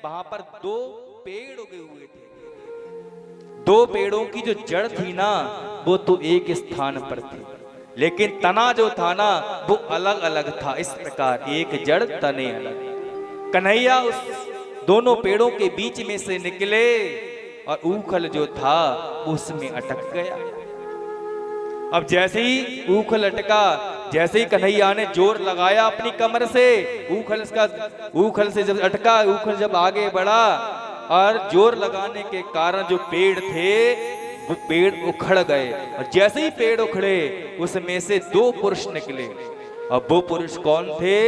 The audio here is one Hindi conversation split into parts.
वहां पर दो पेड़ उगे हुए थे। दो पेड़ों की जो जड़ थी ना वो तो एक स्थान पर थी, लेकिन तना जो था ना वो अलग अलग था। इस प्रकार एक जड़ तने अलग। कन्हैया उस दोनों पेड़ों के बीच में से निकले और ऊखल जो था उसमें अटक गया। अब जैसे ही ऊखल अटका, जैसे ही कन्हैया ने जोर लगाया अपनी कमर से, ऊखल से जब अटका, ऊखल जब आगे बढ़ा और जोर लगाने के कारण जो पेड़ थे वो पेड़ उखड़ गए। और जैसे ही पेड़ उखड़े उसमें से दो पुरुष निकले। और वो पुरुष कौन थे?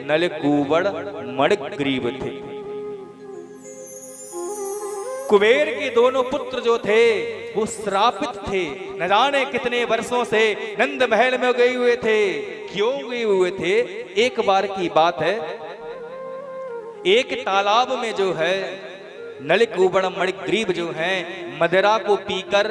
नलकूबर मणिग्रीव थे। कुबेर के दोनों पुत्र जो थे वो श्रापित थे। न जाने कितने वर्षों से नंद महल में गए हुए थे। क्यों गए हुए थे? एक बार की बात है, एक तालाब में जो है नलकूबर मणिग्रीव जो हैं मदिरा को पीकर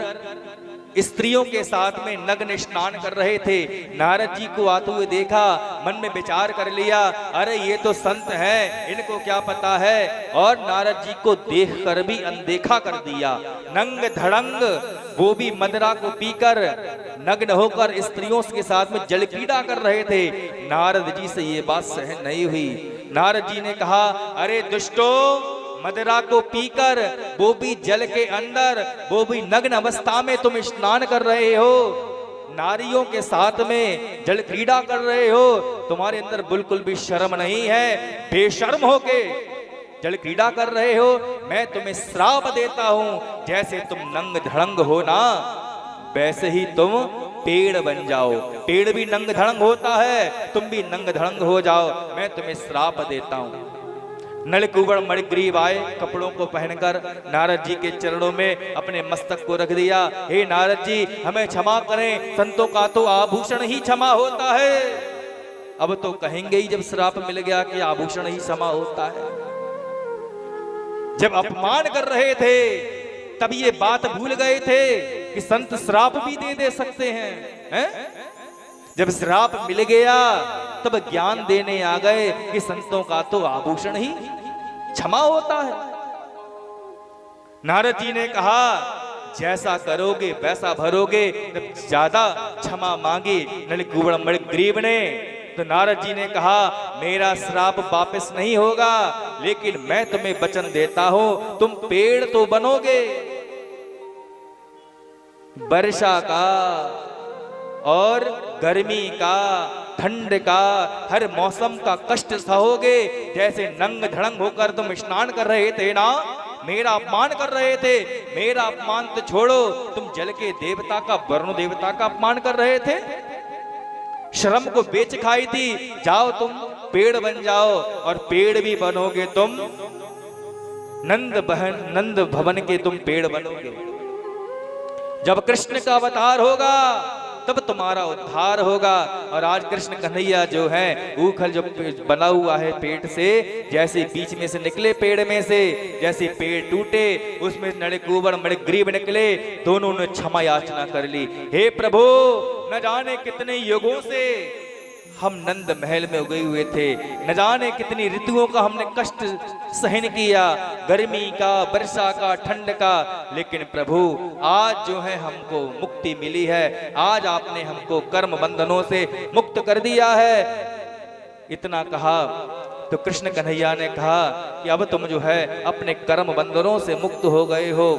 स्त्रियों के साथ में नग्न स्नान कर रहे थे। नारद जी को आते हुए देखा, मन में विचार कर लिया, अरे ये तो संत हैं, इनको क्या पता है। और नारद जी को देखकर भी अनदेखा कर दिया। नंग धड़ंग वो भी मदिरा को पीकर नग्न होकर स्त्रियों के साथ में जल क्रीड़ा कर रहे थे। नारद जी से ये बात सहन नहीं हुई। नारद जी ने कहा, अरे दुष्टो, मदिरा को पीकर वो भी जल के अंदर, वो भी नग्न अवस्था में तुम स्नान कर रहे हो, नारियों के साथ में जल क्रीड़ा कर रहे हो, तुम्हारे अंदर बिल्कुल भी शर्म नहीं है। बेशर्म होके जल क्रीड़ा कर रहे हो। मैं तुम्हें श्राप देता हूं, जैसे तुम नंग धड़ंग हो ना वैसे ही तुम पेड़ बन जाओ। पेड़ भी नंग धड़ंग होता है, तुम भी नंग धड़ंग हो जाओ। मैं तुम्हें श्राप देता हूं। नलकूबर मणिग्रीव आए, कपड़ों को पहनकर नारद जी के चरणों में अपने मस्तक को रख दिया। हे नारद जी, हमें क्षमा करें, संतों का तो आभूषण ही क्षमा होता है। अब तो कहेंगे ही जब श्राप मिल गया कि आभूषण ही क्षमा होता है। जब अपमान कर रहे थे तब ये बात भूल गए थे कि संत श्राप भी दे सकते हैं? जब श्राप मिल गया तब ज्ञान देने आ गए कि संतों का तो आभूषण ही क्षमा होता है। नारद जी ने कहा, जैसा करोगे वैसा भरोगे। जब ज्यादा क्षमा मांगी नलकूबर मणिग्रीव ने तो नारद जी ने कहा, मेरा श्राप वापस नहीं होगा, लेकिन मैं तुम्हें वचन देता हूं, तुम पेड़ तो बनोगे, वर्षा का और गर्मी का, ठंड का, हर मौसम का कष्ट सहोगे। जैसे नंग धड़ंग होकर तुम स्नान कर रहे थे ना, मेरा अपमान कर रहे थे, मेरा अपमान तो छोड़ो, तुम जल के देवता का, वरुण देवता का अपमान कर रहे थे, श्रम को बेच खाई थी। जाओ तुम पेड़ बन जाओ, और पेड़ भी बनोगे तुम, नंद भवन के तुम पेड़ बनोगे। जब कृष्ण का अवतार होगा तब तुम्हारा उद्धार होगा। और आज कृष्ण कन्हैया जो है, ऊखल जो बना हुआ है पेट से, जैसे बीच में से निकले पेड़ में से, जैसे पेड़ टूटे उसमें नलकूबर मणिग्रीव निकले, दोनों ने क्षमा याचना कर ली। हे प्रभु, न जाने कितने युगों से हम नंद महल में उगे हुए थे, न जाने कितनी ऋतुओं का हमने कष्ट सहन किया, गर्मी का, वर्षा का, ठंड का, लेकिन प्रभु आज जो है हमको मुक्ति मिली है। आज आपने हमको कर्म बंधनों से मुक्त कर दिया है। इतना कहा तो कृष्ण कन्हैया ने कहा कि अब तुम जो है अपने कर्म बंधनों से मुक्त हो गए हो।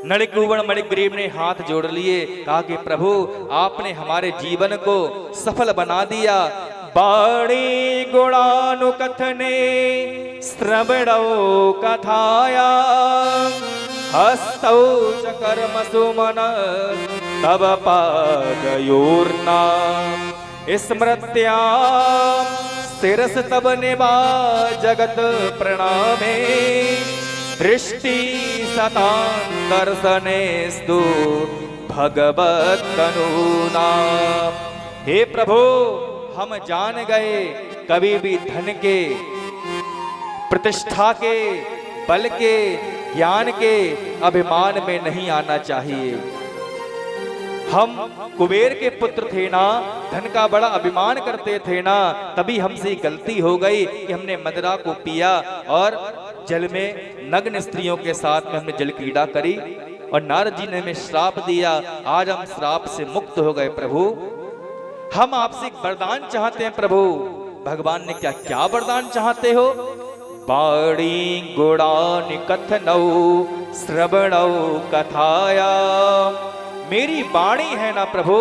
नलकूबर मणिग्रीव ने हाथ जोड़ लिए, कहा कि प्रभु आपने हमारे जीवन को सफल बना दिया। बाणी गुणानुकथने श्रवणौ कथाया हस्तौ च कर्मसु मन तव पादयोर्ना स्मृत्या शिरस तव निवा जगत प्रणामे दृष्टि सतां दर्शनेस्तु भगवत तनूना। हे प्रभु, हम जान गए कभी भी धन के, प्रतिष्ठा के, बल के, ज्ञान के अभिमान में नहीं आना चाहिए। हम कुबेर के पुत्र थे ना, धन का बड़ा अभिमान करते थे ना, तभी हमसे गलती हो गई कि हमने मदिरा को पिया और जल में नग्न स्त्रियों के साथ में हमने जल क्रीड़ा करी और नारद जी ने हमें श्राप दिया। आज हम श्राप से मुक्त हो गए प्रभु। हम आपसे एक वरदान चाहते हैं प्रभु। भगवान ने क्या क्या वरदान चाहते हो? वाणी गुणानि कथनौ श्रवणौ कथाया। मेरी वाणी है ना प्रभु,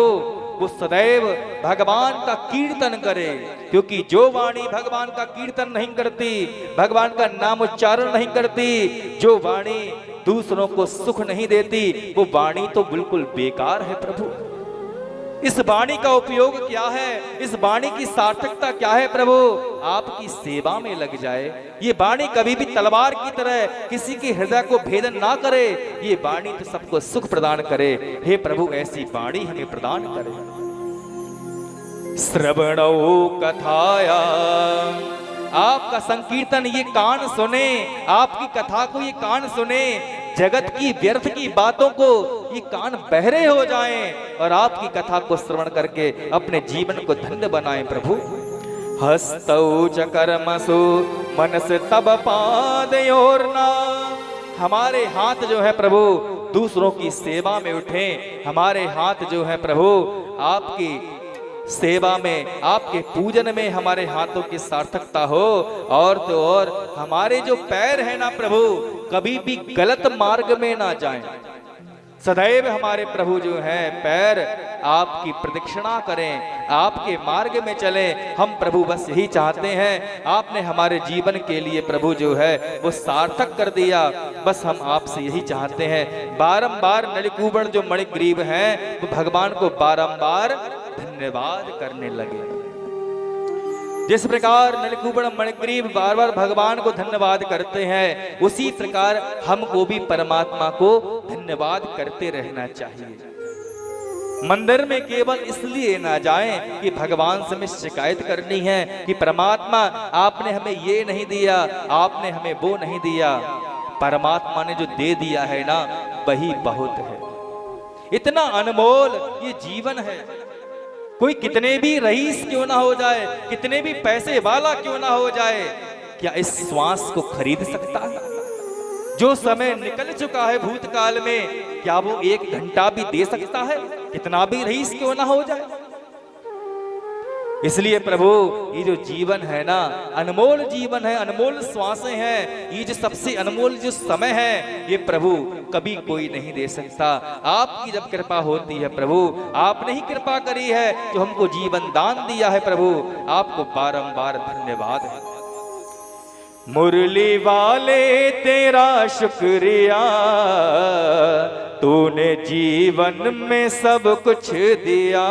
वो सदैव भगवान का कीर्तन करे, क्योंकि जो वाणी भगवान का कीर्तन नहीं करती, भगवान का नाम उच्चारण नहीं करती, जो वाणी दूसरों को सुख नहीं देती, वो वाणी तो बिल्कुल बेकार है प्रभु। इस वाणी का उपयोग क्या है? इस वाणी की सार्थकता क्या है प्रभु? आपकी सेवा में लग जाए। ये वाणी कभी भी तलवार की तरह किसी के हृदय को भेदन ना करे। ये वाणी तो सबको सुख प्रदान करे। हे प्रभु, ऐसी वाणी हमें प्रदान करे। श्रवणौ कथाया, आपका संकीर्तन ये कान सुने, आपकी कथा को ये कान सुने, जगत की व्यर्थ की बातों को ये कान बहरे हो जाएं और आपकी कथा को श्रवण करके अपने जीवन को धन्य बनाएं प्रभु। हस्तौ च कर्मसु मनस तब पादयोर्ना। हमारे हाथ जो है प्रभु दूसरों की सेवा में उठे। हमारे हाथ जो है प्रभु आपकी सेवा में, आपके पूजन में हमारे हाथों की सार्थकता हो। और तो और हमारे जो पैर है ना प्रभु कभी भी गलत मार्ग में ना जाएं। सदैव हमारे प्रभु जो हैं पैर आपकी प्रदक्षिणा करें, आपके मार्ग में चलें। हम प्रभु बस यही चाहते हैं। आपने हमारे जीवन के लिए प्रभु जो है वो सार्थक कर दिया। बस हम आपसे यही चाहते हैं। बारंबार नलिकूबड़ जो मणिग्रीव हैं वो भगवान को बारंबार धन्यवाद करने लगे। जिस प्रकार नलिकूबड़ मणिग्रीव बार बार भगवान को धन्यवाद करते हैं, उसी प्रकार हमको भी परमात्मा को धन्यवाद करते रहना चाहिए। मंदिर में केवल इसलिए ना जाएं कि भगवान से हमें शिकायत करनी है कि परमात्मा आपने हमें ये नहीं दिया, आपने हमें वो नहीं दिया। परमात्मा ने जो दे दिया है ना वही बहुत है। इतना अनमोल ये जीवन है। कोई कितने भी रईस क्यों ना हो जाए, कितने भी पैसे वाला क्यों ना हो जाए, क्या इस श्वास को खरीद सकता है? जो समय निकल चुका है भूतकाल में, क्या वो 1 घंटा भी दे सकता है? कितना भी रईस क्यों ना हो जाए। इसलिए प्रभु ये जो जीवन है ना अनमोल जीवन है, अनमोल श्वासें हैं। ये जो सबसे अनमोल जो समय है ये प्रभु कभी कोई नहीं दे सकता। आपकी जब कृपा होती है प्रभु, आपने ही कृपा करी है जो हमको जीवन दान दिया है प्रभु, आपको बारंबार धन्यवाद है। मुरली वाले तेरा शुक्रिया, तूने जीवन में सब कुछ दिया।